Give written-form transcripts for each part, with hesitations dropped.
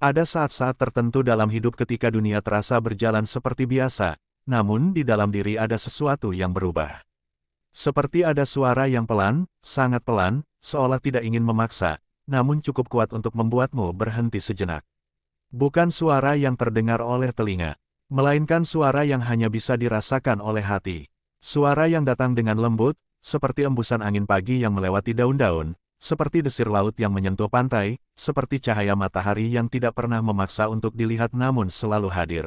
Ada saat-saat tertentu dalam hidup ketika dunia terasa berjalan seperti biasa, namun di dalam diri ada sesuatu yang berubah. Seperti ada suara yang pelan, sangat pelan, seolah tidak ingin memaksa, namun cukup kuat untuk membuatmu berhenti sejenak. Bukan suara yang terdengar oleh telinga, melainkan suara yang hanya bisa dirasakan oleh hati. Suara yang datang dengan lembut, seperti embusan angin pagi yang melewati daun-daun, seperti desir laut yang menyentuh pantai, seperti cahaya matahari yang tidak pernah memaksa untuk dilihat namun selalu hadir.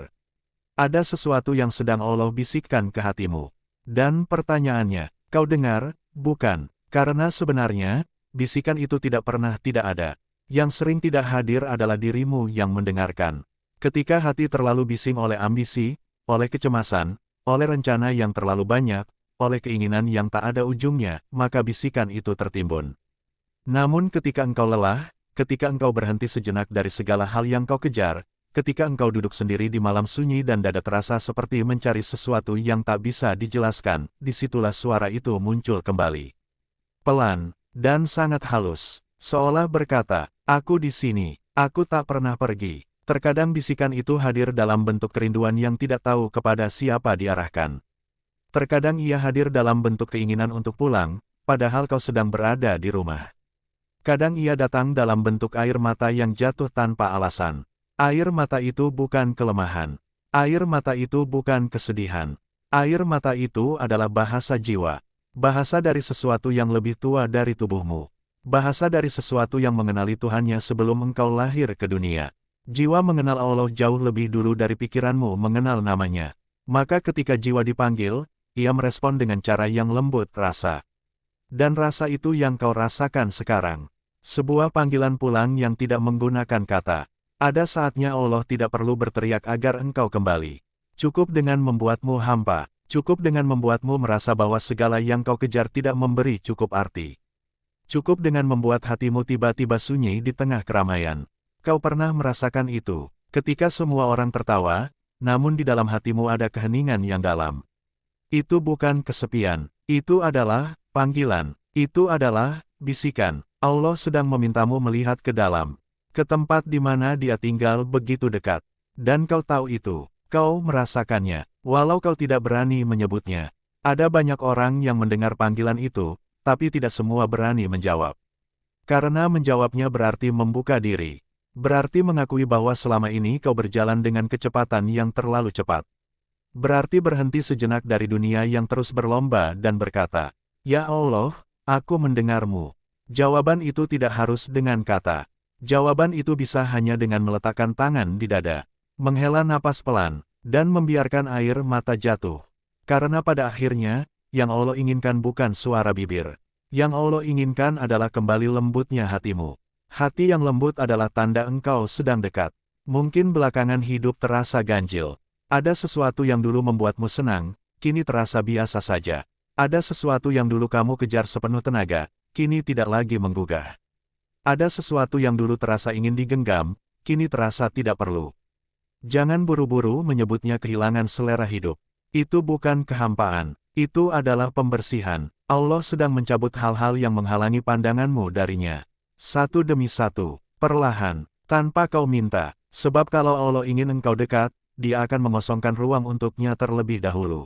Ada sesuatu yang sedang Allah bisikkan ke hatimu. Dan pertanyaannya, kau dengar? Bukan, karena sebenarnya, bisikan itu tidak pernah tidak ada. Yang sering tidak hadir adalah dirimu yang mendengarkan. Ketika hati terlalu bising oleh ambisi, oleh kecemasan, oleh rencana yang terlalu banyak, oleh keinginan yang tak ada ujungnya, maka bisikan itu tertimbun. Namun ketika engkau lelah, ketika engkau berhenti sejenak dari segala hal yang kau kejar, ketika engkau duduk sendiri di malam sunyi dan dada terasa seperti mencari sesuatu yang tak bisa dijelaskan, disitulah suara itu muncul kembali. Pelan, dan sangat halus, seolah berkata, "Aku di sini, aku tak pernah pergi." Terkadang bisikan itu hadir dalam bentuk kerinduan yang tidak tahu kepada siapa diarahkan. Terkadang ia hadir dalam bentuk keinginan untuk pulang, padahal kau sedang berada di rumah. Kadang ia datang dalam bentuk air mata yang jatuh tanpa alasan. Air mata itu bukan kelemahan. Air mata itu bukan kesedihan. Air mata itu adalah bahasa jiwa. Bahasa dari sesuatu yang lebih tua dari tubuhmu. Bahasa dari sesuatu yang mengenali Tuhannya sebelum engkau lahir ke dunia. Jiwa mengenal Allah jauh lebih dulu dari pikiranmu mengenal namanya. Maka ketika jiwa dipanggil, ia merespon dengan cara yang lembut rasa. Dan rasa itu yang kau rasakan sekarang. Sebuah panggilan pulang yang tidak menggunakan kata. Ada saatnya Allah tidak perlu berteriak agar engkau kembali. Cukup dengan membuatmu hampa. Cukup dengan membuatmu merasa bahwa segala yang kau kejar tidak memberi cukup arti. Cukup dengan membuat hatimu tiba-tiba sunyi di tengah keramaian. Kau pernah merasakan itu, ketika semua orang tertawa, namun di dalam hatimu ada keheningan yang dalam. Itu bukan kesepian, itu adalah panggilan, itu adalah bisikan. Allah sedang memintamu melihat ke dalam, ke tempat di mana Dia tinggal begitu dekat. Dan kau tahu itu, kau merasakannya, walau kau tidak berani menyebutnya. Ada banyak orang yang mendengar panggilan itu, tapi tidak semua berani menjawab. Karena menjawabnya berarti membuka diri. Berarti mengakui bahwa selama ini kau berjalan dengan kecepatan yang terlalu cepat. Berarti berhenti sejenak dari dunia yang terus berlomba dan berkata, "Ya Allah, aku mendengarmu." Jawaban itu tidak harus dengan kata. Jawaban itu bisa hanya dengan meletakkan tangan di dada, menghela napas pelan, dan membiarkan air mata jatuh. Karena pada akhirnya, yang Allah inginkan bukan suara bibir. Yang Allah inginkan adalah kembali lembutnya hatimu. Hati yang lembut adalah tanda engkau sedang dekat. Mungkin belakangan hidup terasa ganjil. Ada sesuatu yang dulu membuatmu senang, kini terasa biasa saja. Ada sesuatu yang dulu kamu kejar sepenuh tenaga, kini tidak lagi menggugah. Ada sesuatu yang dulu terasa ingin digenggam, kini terasa tidak perlu. Jangan buru-buru menyebutnya kehilangan selera hidup. Itu bukan kehampaan, itu adalah pembersihan. Allah sedang mencabut hal-hal yang menghalangi pandanganmu darinya. Satu demi satu, perlahan, tanpa kau minta, sebab kalau Allah ingin engkau dekat, Dia akan mengosongkan ruang untuknya terlebih dahulu.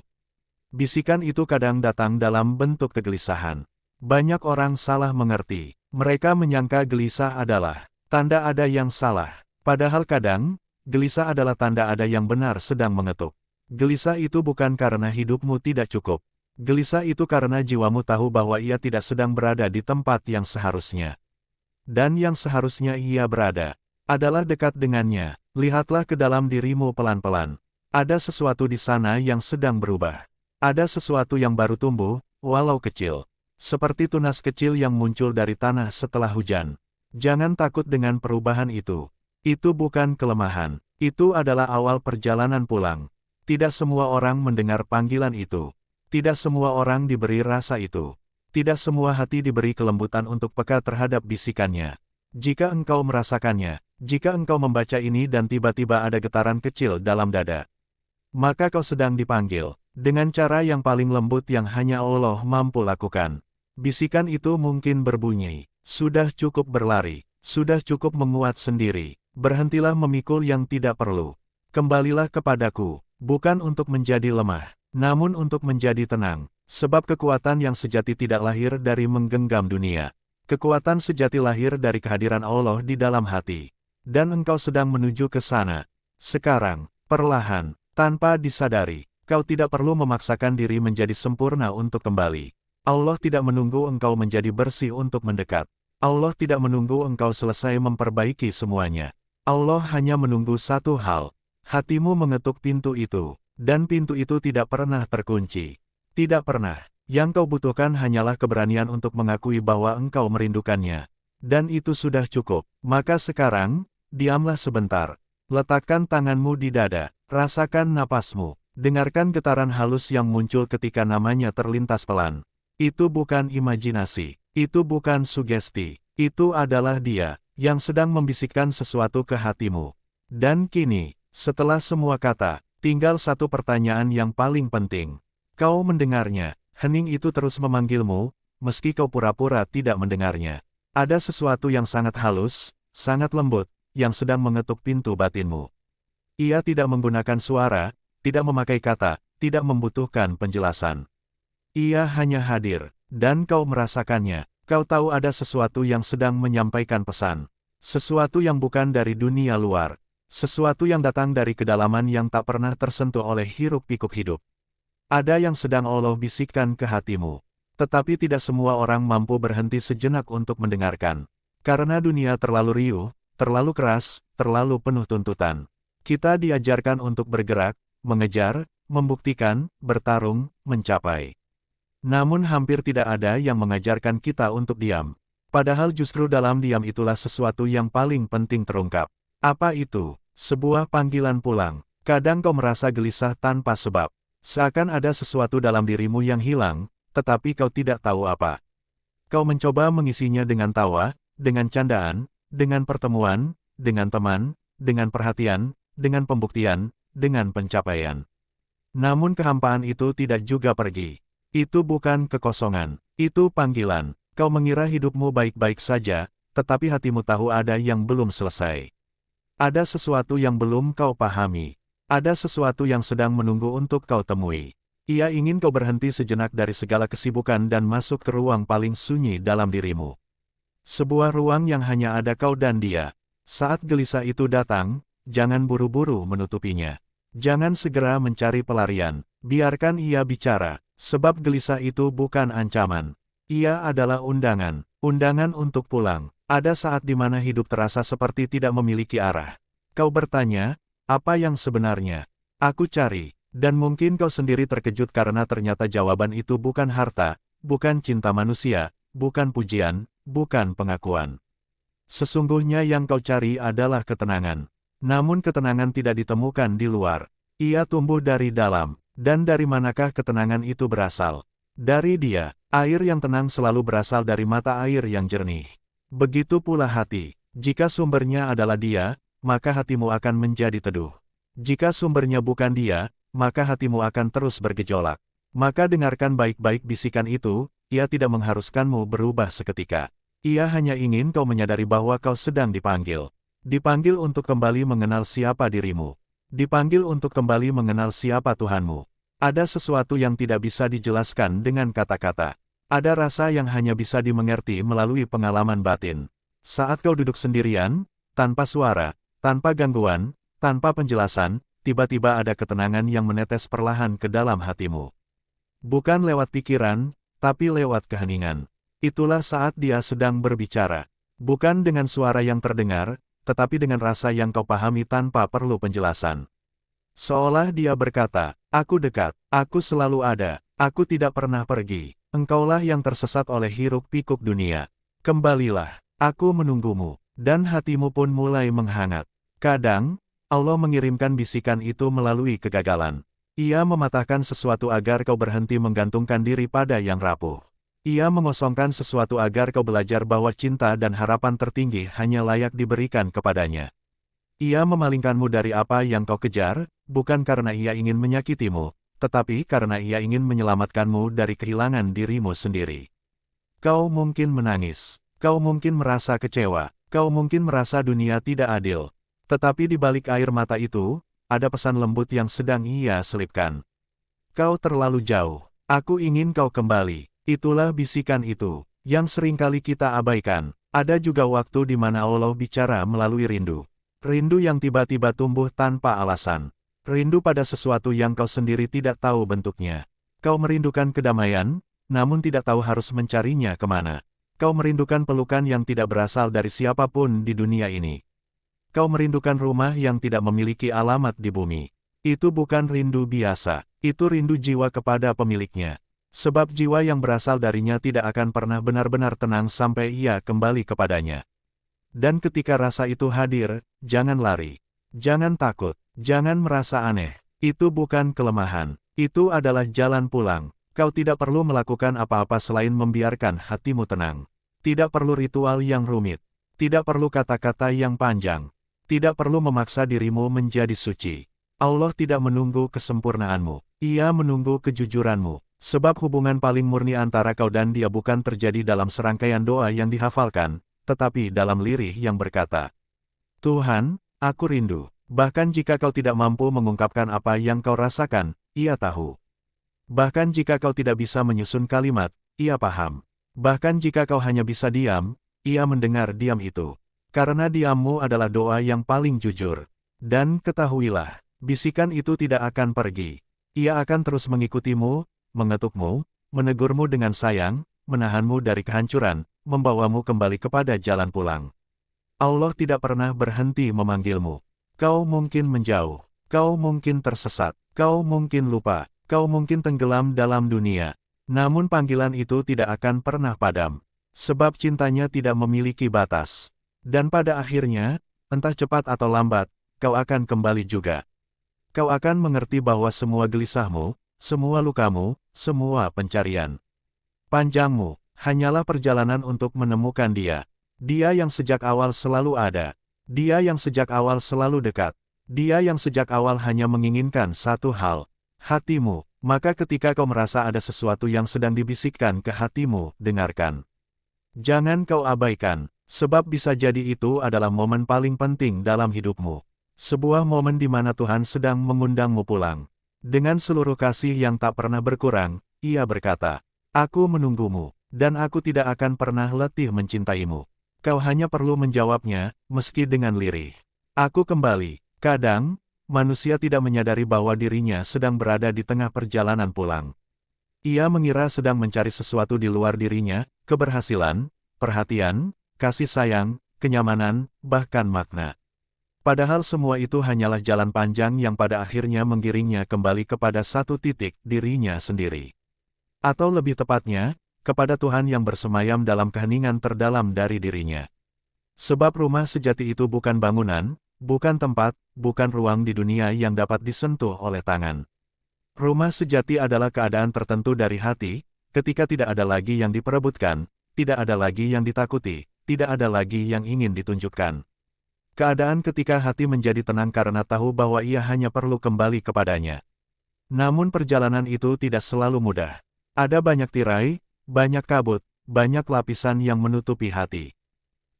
Bisikan itu kadang datang dalam bentuk kegelisahan. Banyak orang salah mengerti. Mereka menyangka gelisah adalah tanda ada yang salah. Padahal kadang, gelisah adalah tanda ada yang benar sedang mengetuk. Gelisah itu bukan karena hidupmu tidak cukup. Gelisah itu karena jiwamu tahu bahwa ia tidak sedang berada di tempat yang seharusnya. Dan yang seharusnya ia berada, adalah dekat dengannya. Lihatlah ke dalam dirimu pelan-pelan. Ada sesuatu di sana yang sedang berubah. Ada sesuatu yang baru tumbuh, walau kecil. Seperti tunas kecil yang muncul dari tanah setelah hujan. Jangan takut dengan perubahan itu. Itu bukan kelemahan. Itu adalah awal perjalanan pulang. Tidak semua orang mendengar panggilan itu. Tidak semua orang diberi rasa itu. Tidak semua hati diberi kelembutan untuk peka terhadap bisikannya. Jika engkau merasakannya, jika engkau membaca ini dan tiba-tiba ada getaran kecil dalam dada, maka kau sedang dipanggil, dengan cara yang paling lembut yang hanya Allah mampu lakukan. Bisikan itu mungkin berbunyi, "Sudah cukup berlari, sudah cukup menguat sendiri, Berhentilah memikul yang tidak perlu. Kembalilah kepadaku, bukan untuk menjadi lemah, namun untuk menjadi tenang. Sebab kekuatan yang sejati tidak lahir dari menggenggam dunia. Kekuatan sejati lahir dari kehadiran Allah di dalam hati. Dan engkau sedang menuju ke sana. Sekarang, perlahan, tanpa disadari, kau tidak perlu memaksakan diri menjadi sempurna untuk kembali. Allah tidak menunggu engkau menjadi bersih untuk mendekat. Allah tidak menunggu engkau selesai memperbaiki semuanya. Allah hanya menunggu satu hal. Hatimu mengetuk pintu itu, dan pintu itu tidak pernah terkunci. Tidak pernah. Yang kau butuhkan hanyalah keberanian untuk mengakui bahwa engkau merindukannya. Dan itu sudah cukup. Maka sekarang, diamlah sebentar. Letakkan tanganmu di dada, rasakan napasmu, dengarkan getaran halus yang muncul ketika namanya terlintas pelan. Itu bukan imajinasi, itu bukan sugesti, itu adalah Dia yang sedang membisikkan sesuatu ke hatimu. Dan kini, setelah semua kata, tinggal satu pertanyaan yang paling penting. Kau mendengarnya, hening itu terus memanggilmu, meski kau pura-pura tidak mendengarnya. Ada sesuatu yang sangat halus, sangat lembut, yang sedang mengetuk pintu batinmu. Ia tidak menggunakan suara, tidak memakai kata, tidak membutuhkan penjelasan. Ia hanya hadir, dan kau merasakannya. Kau tahu ada sesuatu yang sedang menyampaikan pesan. Sesuatu yang bukan dari dunia luar. Sesuatu yang datang dari kedalaman yang tak pernah tersentuh oleh hiruk-pikuk hidup. Ada yang sedang Allah bisikkan ke hatimu. Tetapi tidak semua orang mampu berhenti sejenak untuk mendengarkan. Karena dunia terlalu riuh, terlalu keras, terlalu penuh tuntutan. Kita diajarkan untuk bergerak, mengejar, membuktikan, bertarung, mencapai. Namun hampir tidak ada yang mengajarkan kita untuk diam. Padahal justru dalam diam itulah sesuatu yang paling penting terungkap. Apa itu? Sebuah panggilan pulang. Kadang kau merasa gelisah tanpa sebab. Seakan ada sesuatu dalam dirimu yang hilang, tetapi kau tidak tahu apa. Kau mencoba mengisinya dengan tawa, dengan candaan, dengan pertemuan, dengan teman, dengan perhatian, dengan pembuktian, dengan pencapaian. Namun kehampaan itu tidak juga pergi. Itu bukan kekosongan, itu panggilan. Kau mengira hidupmu baik-baik saja, tetapi hatimu tahu ada yang belum selesai. Ada sesuatu yang belum kau pahami. Ada sesuatu yang sedang menunggu untuk kau temui. Ia ingin kau berhenti sejenak dari segala kesibukan dan masuk ke ruang paling sunyi dalam dirimu. Sebuah ruang yang hanya ada kau dan Dia. Saat gelisah itu datang, jangan buru-buru menutupinya. Jangan segera mencari pelarian. Biarkan ia bicara. Sebab gelisah itu bukan ancaman. Ia adalah undangan. Undangan untuk pulang. Ada saat di mana hidup terasa seperti tidak memiliki arah. Kau bertanya, apa yang sebenarnya aku cari? Dan mungkin kau sendiri terkejut karena ternyata jawaban itu bukan harta, bukan cinta manusia, bukan pujian, bukan pengakuan. Sesungguhnya yang kau cari adalah ketenangan. Namun ketenangan tidak ditemukan di luar. Ia tumbuh dari dalam. Dan dari manakah ketenangan itu berasal? Dari Dia. Air yang tenang selalu berasal dari mata air yang jernih. Begitu pula hati. Jika sumbernya adalah Dia, maka hatimu akan menjadi teduh. Jika sumbernya bukan Dia, maka hatimu akan terus bergejolak. Maka dengarkan baik-baik bisikan itu, ia tidak mengharuskanmu berubah seketika. Ia hanya ingin kau menyadari bahwa kau sedang dipanggil. Dipanggil untuk kembali mengenal siapa dirimu. Dipanggil untuk kembali mengenal siapa Tuhanmu. Ada sesuatu yang tidak bisa dijelaskan dengan kata-kata. Ada rasa yang hanya bisa dimengerti melalui pengalaman batin. Saat kau duduk sendirian, tanpa suara, tanpa gangguan, tanpa penjelasan, tiba-tiba ada ketenangan yang menetes perlahan ke dalam hatimu. Bukan lewat pikiran, tapi lewat keheningan. Itulah saat Dia sedang berbicara. Bukan dengan suara yang terdengar, tetapi dengan rasa yang kau pahami tanpa perlu penjelasan. Seolah Dia berkata, aku dekat, aku selalu ada, aku tidak pernah pergi. Engkaulah yang tersesat oleh hiruk-pikuk dunia. Kembalilah, aku menunggumu, dan hatimu pun mulai menghangat. Kadang, Allah mengirimkan bisikan itu melalui kegagalan. Ia mematahkan sesuatu agar kau berhenti menggantungkan diri pada yang rapuh. Ia mengosongkan sesuatu agar kau belajar bahwa cinta dan harapan tertinggi hanya layak diberikan kepadanya. Ia memalingkanmu dari apa yang kau kejar, bukan karena ia ingin menyakitimu, tetapi karena ia ingin menyelamatkanmu dari kehilangan dirimu sendiri. Kau mungkin menangis, kau mungkin merasa kecewa, kau mungkin merasa dunia tidak adil, Tetapi di balik air mata itu, ada pesan lembut yang sedang ia selipkan. Kau terlalu jauh. Aku ingin kau kembali. Itulah bisikan itu, yang seringkali kita abaikan. Ada juga waktu di mana Allah bicara melalui rindu. Rindu yang tiba-tiba tumbuh tanpa alasan. Rindu pada sesuatu yang kau sendiri tidak tahu bentuknya. Kau merindukan kedamaian, namun tidak tahu harus mencarinya kemana. Kau merindukan pelukan yang tidak berasal dari siapapun di dunia ini. Kau merindukan rumah yang tidak memiliki alamat di bumi. Itu bukan rindu biasa, itu rindu jiwa kepada pemiliknya. Sebab jiwa yang berasal darinya tidak akan pernah benar-benar tenang sampai ia kembali kepadanya. Dan ketika rasa itu hadir, jangan lari. Jangan takut, jangan merasa aneh. Itu bukan kelemahan, itu adalah jalan pulang. Kau tidak perlu melakukan apa-apa selain membiarkan hatimu tenang. Tidak perlu ritual yang rumit. Tidak perlu kata-kata yang panjang. Tidak perlu memaksa dirimu menjadi suci. Allah tidak menunggu kesempurnaanmu. Ia menunggu kejujuranmu. Sebab hubungan paling murni antara kau dan Dia bukan terjadi dalam serangkaian doa yang dihafalkan, tetapi dalam lirih yang berkata, Tuhan, aku rindu. Bahkan jika kau tidak mampu mengungkapkan apa yang kau rasakan, Ia tahu. Bahkan jika kau tidak bisa menyusun kalimat, Ia paham. Bahkan jika kau hanya bisa diam, Ia mendengar diam itu. Karena diammu adalah doa yang paling jujur. Dan ketahuilah, bisikan itu tidak akan pergi. Ia akan terus mengikutimu, mengetukmu, menegurmu dengan sayang, menahanmu dari kehancuran, membawamu kembali kepada jalan pulang. Allah tidak pernah berhenti memanggilmu. Kau mungkin menjauh, kau mungkin tersesat, kau mungkin lupa, kau mungkin tenggelam dalam dunia. Namun panggilan itu tidak akan pernah padam. Sebab cintanya tidak memiliki batas. Dan pada akhirnya, entah cepat atau lambat, kau akan kembali juga. Kau akan mengerti bahwa semua gelisahmu, semua lukamu, semua pencarian panjangmu, hanyalah perjalanan untuk menemukan Dia. Dia yang sejak awal selalu ada. Dia yang sejak awal selalu dekat. Dia yang sejak awal hanya menginginkan satu hal, hatimu. Maka ketika kau merasa ada sesuatu yang sedang dibisikkan ke hatimu, dengarkan. Jangan kau abaikan, sebab bisa jadi itu adalah momen paling penting dalam hidupmu. Sebuah momen di mana Tuhan sedang mengundangmu pulang. Dengan seluruh kasih yang tak pernah berkurang, Ia berkata, Aku menunggumu, dan aku tidak akan pernah letih mencintaimu. Kau hanya perlu menjawabnya, meski dengan lirih. Aku kembali. Kadang, manusia tidak menyadari bahwa dirinya sedang berada di tengah perjalanan pulang. Ia mengira sedang mencari sesuatu di luar dirinya, keberhasilan, perhatian, kasih sayang, kenyamanan, bahkan makna. Padahal semua itu hanyalah jalan panjang yang pada akhirnya menggiringnya kembali kepada satu titik dirinya sendiri. Atau lebih tepatnya, kepada Tuhan yang bersemayam dalam keheningan terdalam dari dirinya. Sebab rumah sejati itu bukan bangunan, bukan tempat, bukan ruang di dunia yang dapat disentuh oleh tangan. Rumah sejati adalah keadaan tertentu dari hati, ketika tidak ada lagi yang diperebutkan, tidak ada lagi yang ditakuti, tidak ada lagi yang ingin ditunjukkan. Keadaan ketika hati menjadi tenang karena tahu bahwa ia hanya perlu kembali kepadanya. Namun perjalanan itu tidak selalu mudah. Ada banyak tirai, banyak kabut, banyak lapisan yang menutupi hati.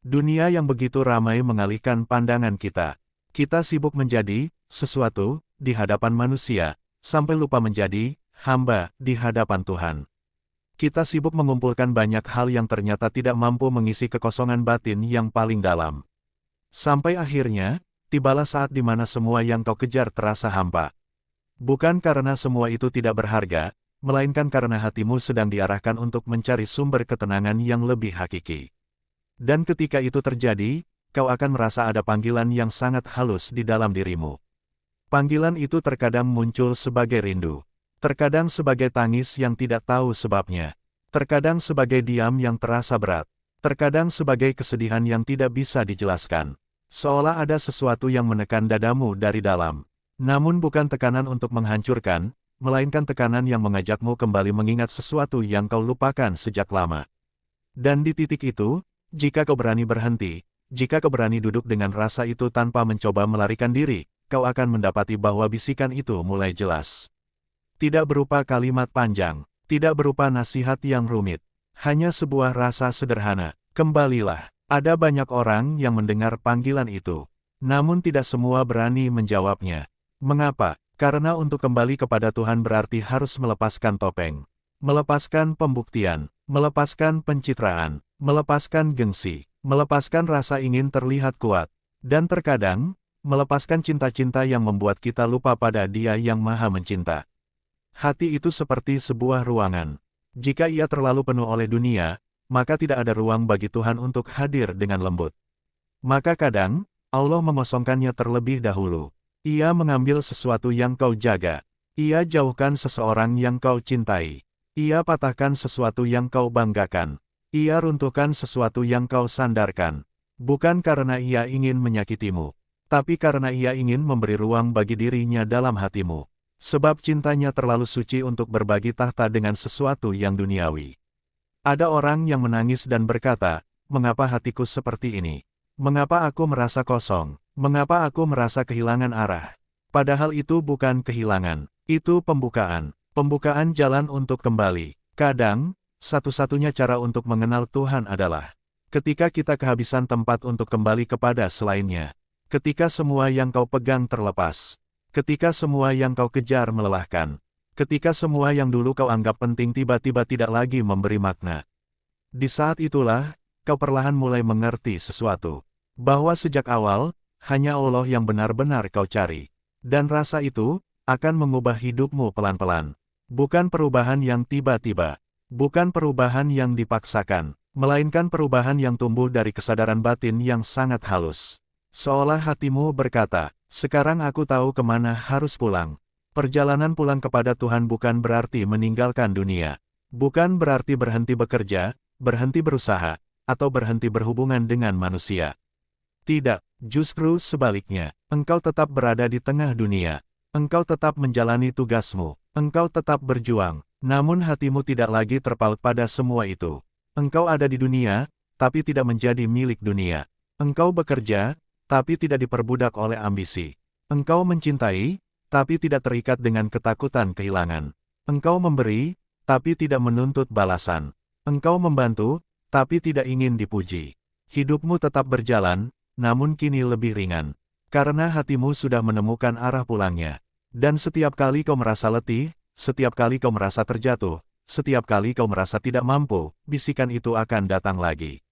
Dunia yang begitu ramai mengalihkan pandangan kita. Kita sibuk menjadi sesuatu di hadapan manusia, sampai lupa menjadi hamba di hadapan Tuhan. Kita sibuk mengumpulkan banyak hal yang ternyata tidak mampu mengisi kekosongan batin yang paling dalam. Sampai akhirnya, tibalah saat di mana semua yang kau kejar terasa hampa. Bukan karena semua itu tidak berharga, melainkan karena hatimu sedang diarahkan untuk mencari sumber ketenangan yang lebih hakiki. Dan ketika itu terjadi, kau akan merasa ada panggilan yang sangat halus di dalam dirimu. Panggilan itu terkadang muncul sebagai rindu, terkadang sebagai tangis yang tidak tahu sebabnya, terkadang sebagai diam yang terasa berat, terkadang sebagai kesedihan yang tidak bisa dijelaskan. Seolah ada sesuatu yang menekan dadamu dari dalam. Namun bukan tekanan untuk menghancurkan, melainkan tekanan yang mengajakmu kembali mengingat sesuatu yang kau lupakan sejak lama. Dan di titik itu, jika kau berani berhenti, jika kau berani duduk dengan rasa itu tanpa mencoba melarikan diri, kau akan mendapati bahwa bisikan itu mulai jelas. Tidak berupa kalimat panjang, tidak berupa nasihat yang rumit, hanya sebuah rasa sederhana, kembalilah. Ada banyak orang yang mendengar panggilan itu, Namun tidak semua berani menjawabnya. Mengapa? Karena untuk kembali kepada Tuhan berarti harus melepaskan topeng. Melepaskan pembuktian, melepaskan pencitraan, melepaskan gengsi, melepaskan rasa ingin terlihat kuat, dan terkadang, melepaskan cinta-cinta yang membuat kita lupa pada Dia yang Maha Mencinta. Hati itu seperti sebuah ruangan. Jika ia terlalu penuh oleh dunia, maka tidak ada ruang bagi Tuhan untuk hadir dengan lembut. Maka kadang, Allah mengosongkannya terlebih dahulu. Ia mengambil sesuatu yang kau jaga. Ia jauhkan seseorang yang kau cintai. Ia patahkan sesuatu yang kau banggakan. Ia runtuhkan sesuatu yang kau sandarkan. Bukan karena ia ingin menyakitimu, tapi karena ia ingin memberi ruang bagi dirinya dalam hatimu. Sebab cintanya terlalu suci untuk berbagi tahta dengan sesuatu yang duniawi. Ada orang yang menangis dan berkata, "Mengapa hatiku seperti ini? Mengapa aku merasa kosong? Mengapa aku merasa kehilangan arah?" Padahal itu bukan kehilangan, itu pembukaan. Pembukaan jalan untuk kembali. Kadang, satu-satunya cara untuk mengenal Tuhan adalah ketika kita kehabisan tempat untuk kembali kepada selainnya. Ketika semua yang kau pegang terlepas. Ketika semua yang kau kejar melelahkan. Ketika semua yang dulu kau anggap penting tiba-tiba tidak lagi memberi makna. Di saat itulah, kau perlahan mulai mengerti sesuatu. Bahwa sejak awal, hanya Allah yang benar-benar kau cari. Dan rasa itu akan mengubah hidupmu pelan-pelan. Bukan perubahan yang tiba-tiba. Bukan perubahan yang dipaksakan. Melainkan perubahan yang tumbuh dari kesadaran batin yang sangat halus. Seolah hatimu berkata, "Sekarang aku tahu kemana harus pulang." Perjalanan pulang kepada Tuhan bukan berarti meninggalkan dunia. Bukan berarti berhenti bekerja, berhenti berusaha, atau berhenti berhubungan dengan manusia. Tidak, justru sebaliknya. Engkau tetap berada di tengah dunia. Engkau tetap menjalani tugasmu. Engkau tetap berjuang, namun hatimu tidak lagi terpaut pada semua itu. Engkau ada di dunia, tapi tidak menjadi milik dunia. Engkau bekerja, tapi tidak diperbudak oleh ambisi. Engkau mencintai, tapi tidak terikat dengan ketakutan kehilangan. Engkau memberi, tapi tidak menuntut balasan. Engkau membantu, tapi tidak ingin dipuji. Hidupmu tetap berjalan, namun kini lebih ringan. Karena hatimu sudah menemukan arah pulangnya. Dan setiap kali kau merasa letih, setiap kali kau merasa terjatuh, setiap kali kau merasa tidak mampu, bisikan itu akan datang lagi.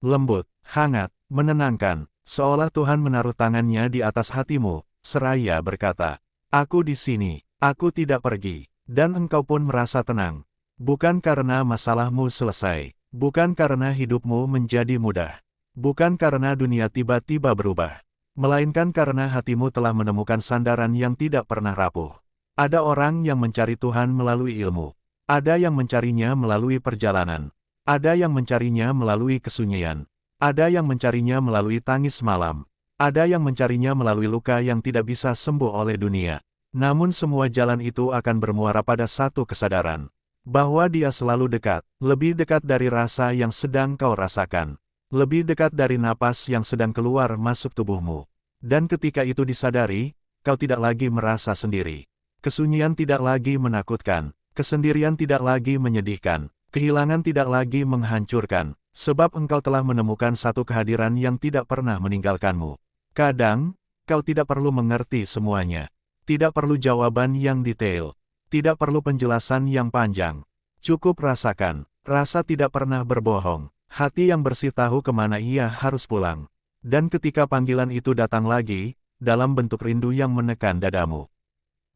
Lembut, hangat, menenangkan, seolah Tuhan menaruh tangannya di atas hatimu, seraya berkata, "Aku di sini, aku tidak pergi." Dan engkau pun merasa tenang. Bukan karena masalahmu selesai, bukan karena hidupmu menjadi mudah, bukan karena dunia tiba-tiba berubah, melainkan karena hatimu telah menemukan sandaran yang tidak pernah rapuh. Ada orang yang mencari Tuhan melalui ilmu. Ada yang mencarinya melalui perjalanan. Ada yang mencarinya melalui kesunyian. Ada yang mencarinya melalui tangis malam. Ada yang mencarinya melalui luka yang tidak bisa sembuh oleh dunia. Namun semua jalan itu akan bermuara pada satu kesadaran. Bahwa Dia selalu dekat, lebih dekat dari rasa yang sedang kau rasakan. Lebih dekat dari napas yang sedang keluar masuk tubuhmu. Dan ketika itu disadari, kau tidak lagi merasa sendiri. Kesunyian tidak lagi menakutkan. Kesendirian tidak lagi menyedihkan. Kehilangan tidak lagi menghancurkan. Sebab engkau telah menemukan satu kehadiran yang tidak pernah meninggalkanmu. Kadang, kau tidak perlu mengerti semuanya. Tidak perlu jawaban yang detail. Tidak perlu penjelasan yang panjang. Cukup rasakan. Rasa tidak pernah berbohong. Hati yang bersih tahu kemana ia harus pulang. Dan ketika panggilan itu datang lagi, dalam bentuk rindu yang menekan dadamu.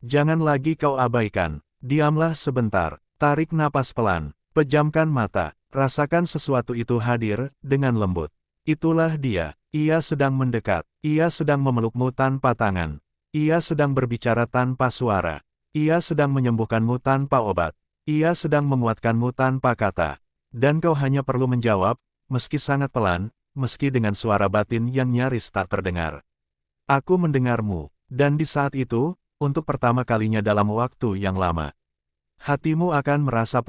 Jangan lagi kau abaikan. Diamlah sebentar. Tarik napas pelan. Pejamkan mata. Rasakan sesuatu itu hadir, dengan lembut. Itulah Dia. Ia sedang mendekat. Ia sedang memelukmu tanpa tangan. Ia sedang berbicara tanpa suara. Ia sedang menyembuhkanmu tanpa obat. Ia sedang menguatkanmu tanpa kata. Dan kau hanya perlu menjawab, meski sangat pelan, meski dengan suara batin yang nyaris tak terdengar. "Aku mendengarmu." Dan di saat itu, untuk pertama kalinya dalam waktu yang lama, hatimu akan merasa